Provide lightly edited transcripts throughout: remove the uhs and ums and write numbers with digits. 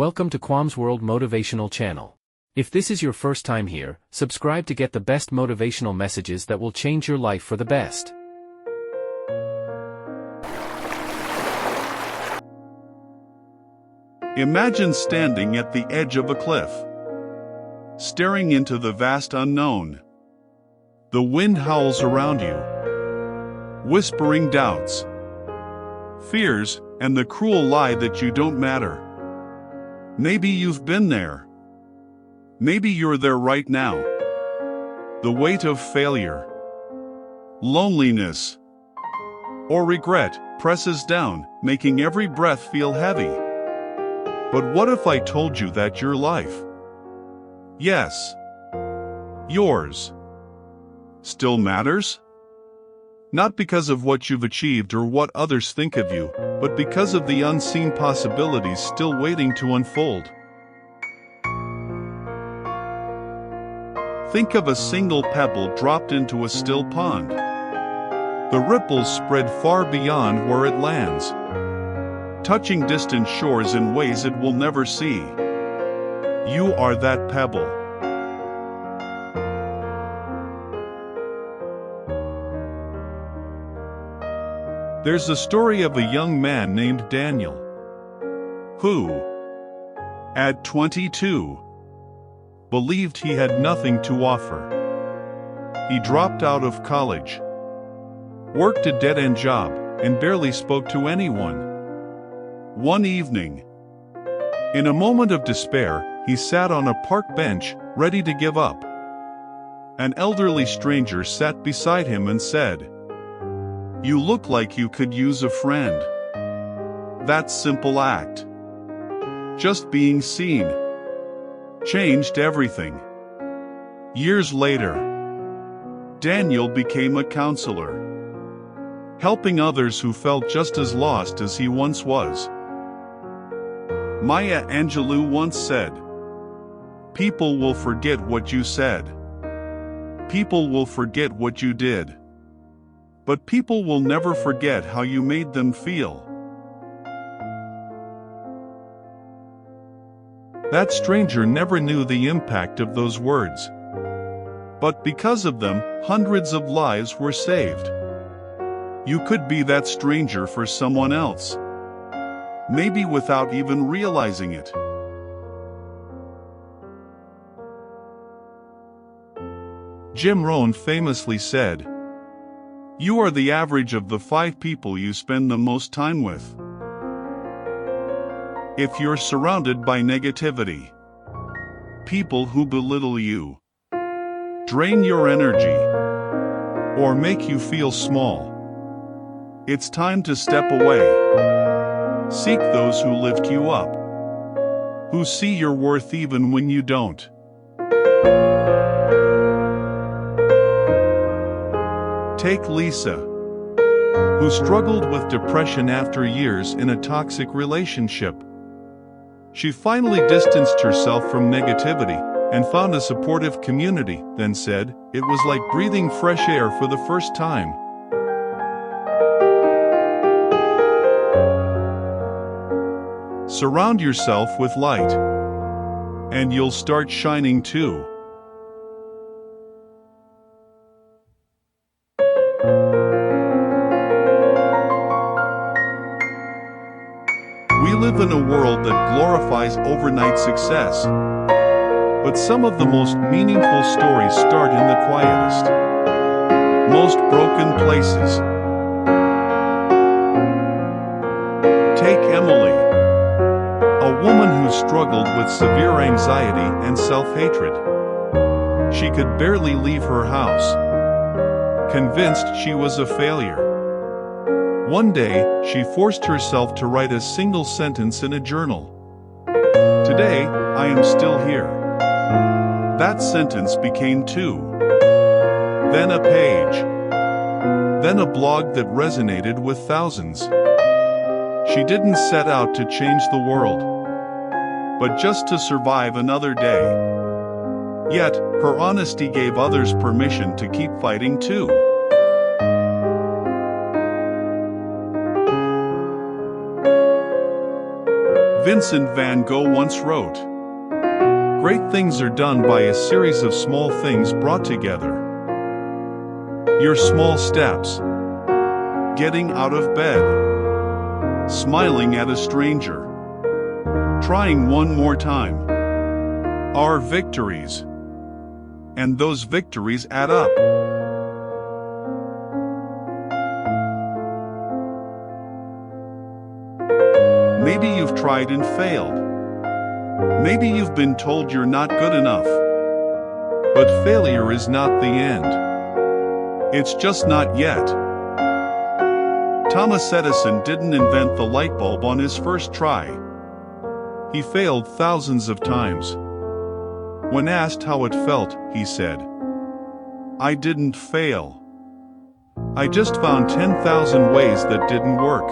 Welcome to Kwamzworld Motivational Channel. If this is your first time here, subscribe to get the best motivational messages that will change your life for the best. Imagine standing at the edge of a cliff, staring into the vast unknown. The wind howls around you, whispering doubts, fears, and the cruel lie that you don't matter. Maybe you've been there. Maybe you're there right now. The weight of failure, loneliness, or regret presses down, making every breath feel heavy. But what if I told you that your life, yes, yours, still matters? Not because of what you've achieved or what others think of you, but because of the unseen possibilities still waiting to unfold. Think of a single pebble dropped into a still pond. The ripples spread far beyond where it lands, touching distant shores in ways it will never see. You are that pebble. There's a story of a young man named Daniel, who, at 22, believed he had nothing to offer. He dropped out of college, worked a dead-end job, and barely spoke to anyone. One evening, in a moment of despair, he sat on a park bench, ready to give up. An elderly stranger sat beside him and said, "You look like you could use a friend." That simple act, just being seen, changed everything. Years later, Daniel became a counselor, helping others who felt just as lost as he once was. Maya Angelou once said, "People will forget what you said. People will forget what you did. But people will never forget how you made them feel." That stranger never knew the impact of those words. But because of them, hundreds of lives were saved. You could be that stranger for someone else, maybe without even realizing it. Jim Rohn famously said, "You are the average of the 5 people you spend the most time with." If you're surrounded by negativity, people who belittle you, drain your energy, or make you feel small, it's time to step away. Seek those who lift you up, who see your worth even when you don't. Take Lisa, who struggled with depression after years in a toxic relationship. She finally distanced herself from negativity and found a supportive community, then said, "It was like breathing fresh air for the first time." Surround yourself with light, and you'll start shining too. We live in a world that glorifies overnight success, but some of the most meaningful stories start in the quietest, most broken places. Take Emily, a woman who struggled with severe anxiety and self-hatred. She could barely leave her house, convinced she was a failure. One day, she forced herself to write a single sentence in a journal. "Today, I am still here." That sentence became 2. Then a page. Then a blog that resonated with thousands. She didn't set out to change the world, but just to survive another day. Yet, her honesty gave others permission to keep fighting too. Vincent van Gogh once wrote, "Great things are done by a series of small things brought together. Your small steps, getting out of bed, smiling at a stranger, trying one more time, are victories. And those victories add up." Maybe you've tried and failed. Maybe you've been told you're not good enough. But failure is not the end. It's just not yet. Thomas Edison didn't invent the light bulb on his first try. He failed thousands of times. When asked how it felt, he said, "I didn't fail. I just found 10,000 ways that didn't work."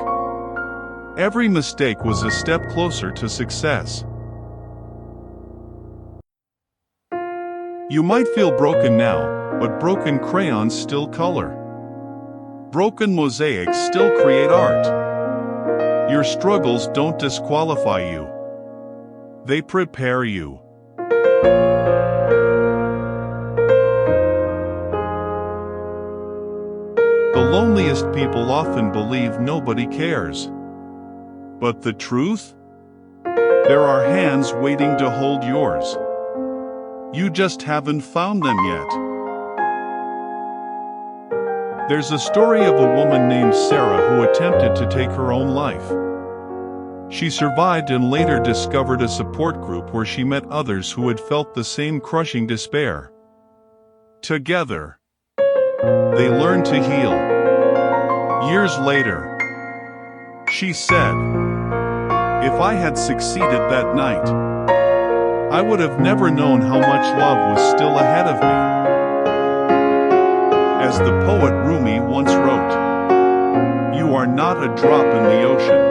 Every mistake was a step closer to success. You might feel broken now, but broken crayons still color. Broken mosaics still create art. Your struggles don't disqualify you. They prepare you. The loneliest people often believe nobody cares. But the truth? There are hands waiting to hold yours. You just haven't found them yet. There's a story of a woman named Sarah who attempted to take her own life. She survived and later discovered a support group where she met others who had felt the same crushing despair. Together, they learned to heal. Years later, she said, "If I had succeeded that night, I would have never known how much love was still ahead of me." As the poet Rumi once wrote, "You are not a drop in the ocean.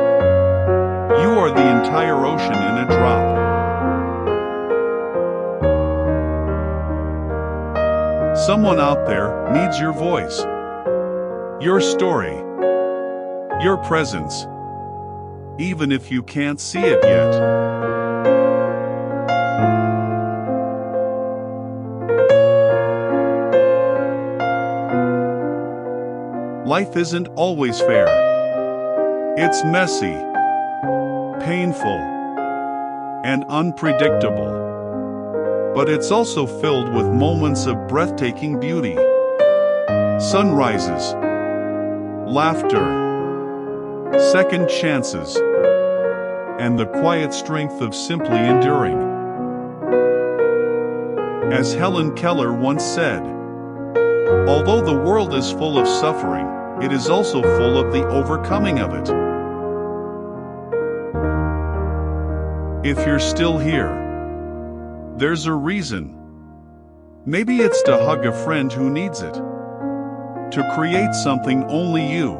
You are the entire ocean in a drop." Someone out there needs your voice, your story, your presence, even if you can't see it yet. Life isn't always fair. It's messy, painful, and unpredictable. But it's also filled with moments of breathtaking beauty. Sunrises, laughter, second chances, and the quiet strength of simply enduring. As Helen Keller once said, "Although the world is full of suffering, it is also full of the overcoming of it." If you're still here, there's a reason. Maybe it's to hug a friend who needs it. To create something only you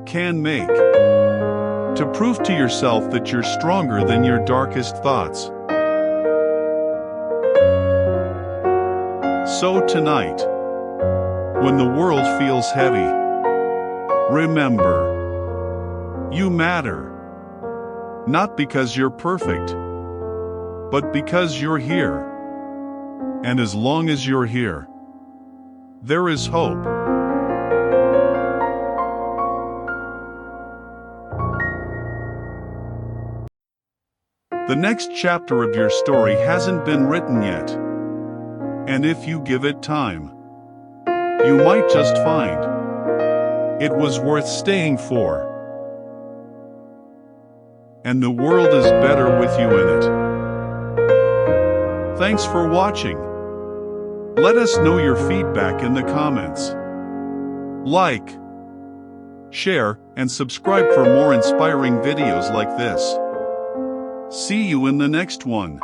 can make. To prove to yourself that you're stronger than your darkest thoughts. So tonight, when the world feels heavy, remember, you matter. Not because you're perfect, but because you're here. And as long as you're here, there is hope. The next chapter of your story hasn't been written yet. And if you give it time, you might just find it was worth staying for. And the world is better with you in it. Thanks for watching. Let us know your feedback in the comments. Like, share, and subscribe for more inspiring videos like this. See you in the next one.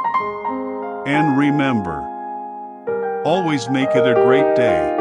And remember, always make it a great day.